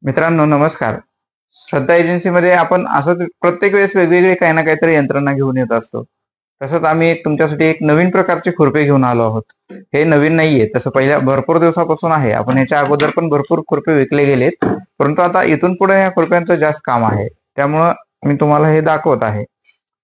मित्रांनो नमस्कार. श्रद्धा एजन्सीमध्ये आपण असंच प्रत्येक वेळेस वेगवेगळे काही ना काहीतरी यंत्रणा घेऊन येत असतो. तसंच आम्ही तुमच्यासाठी एक नवीन प्रकारचे खुरपे घेऊन आलो आहोत. हे नवीन नाहीये, तसं पहिल्या भरपूर दिवसापासून आहे. आपण याच्या अगोदर पण भरपूर खुरपे विकले गेलेत, परंतु आता इथून पुढे या खुरप्यांचं जास्त काम आहे. त्यामुळं मी तुम्हाला हे दाखवत आहे.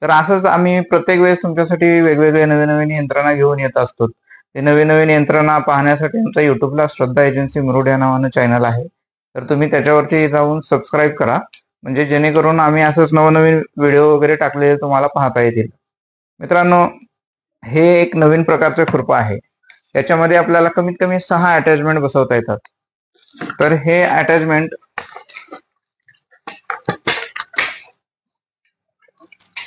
तर असंच आम्ही प्रत्येक वेळेस तुमच्यासाठी वेगवेगळे नवीन नवीन यंत्रणा घेऊन येत असतो. ते नवीन नवीन यंत्रणा पाहण्यासाठी आमच्या युट्यूबला श्रद्धा एजन्सी मुरुड या नावानं चॅनल आहे. तर तुम्ही त्याच्यावरती जाऊन सबस्क्राईब करा, म्हणजे जेणेकरून आम्ही असंच नवनवीन व्हिडिओ वगैरे टाकलेले तुम्हाला पाहता येतील. मित्रांनो, हे एक नवीन प्रकारचं खुरपं आहे. याच्यामध्ये आपल्याला कमीत कमी 6 अटॅचमेंट बसवता येतात. तर हे अटॅचमेंट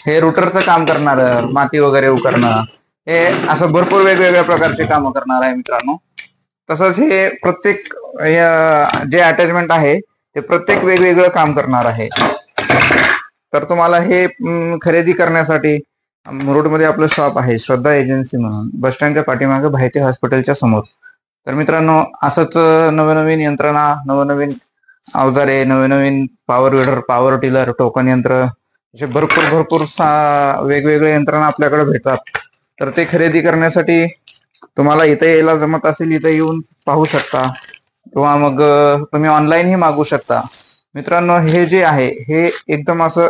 हे रुटरचं काम करणार, माती वगैरे उकरणं, हे असं भरपूर वेगवेगळ्या प्रकारचे काम करणार आहे मित्रांनो. तसंच हे प्रत्येक जे अटॅचमेंट आहे ते प्रत्येक वेगवेगळं काम करणार आहे. तर तुम्हाला हे खरेदी करण्यासाठी मुरुडमध्ये आपलं शॉप आहे श्रद्धा एजन्सी म्हणून, बस स्टँडच्या पाठीमागे भायते हॉस्पिटलच्या समोर. तर मित्रांनो, असंच नवनवीन यंत्रणा, नवनवीन अवजारे, नवनवीन power weeder, power tiller, token यंत्र, असे भरपूर भरपूर वेगवेगळे यंत्रणा आपल्याकडे भेटतात. तर ते खरेदी करण्यासाठी तुम्हाला इथे यायला जमत असेल, इथे येऊन पाहू शकता, किंवा मग तुम्ही ऑनलाईनही मागू शकता. मित्रांनो, हे जे आहे हे एकदम असं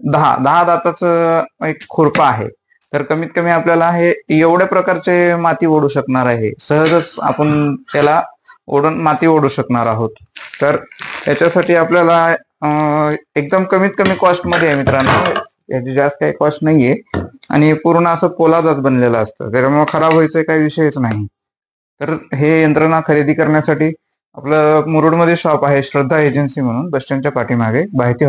10 दाताचं एक खुरपं आहे. तर कमीत कमी आपल्याला हे एवढ्या प्रकारचे माती ओढू शकणार आहे. सहजच आपण त्याला ओढून माती ओढू शकणार आहोत. तर याच्यासाठी आपल्याला एकदम कमीत कमी कॉस्ट मध्ये आहे मित्रांनो. याची जास्त काही कॉस्ट नाहीये, आणि पूर्ण असं पोलादात बनलेलं असतं, त्याच्यामुळे खराब व्हायचा काही विषयच नाही. तर हे यंत्रणा खरेदी करण्यासाठी आपलं मुरुडमध्ये शॉप आहे श्रद्धा एजन्सी म्हणून, बस स्टँडच्या पाठीमागे भायते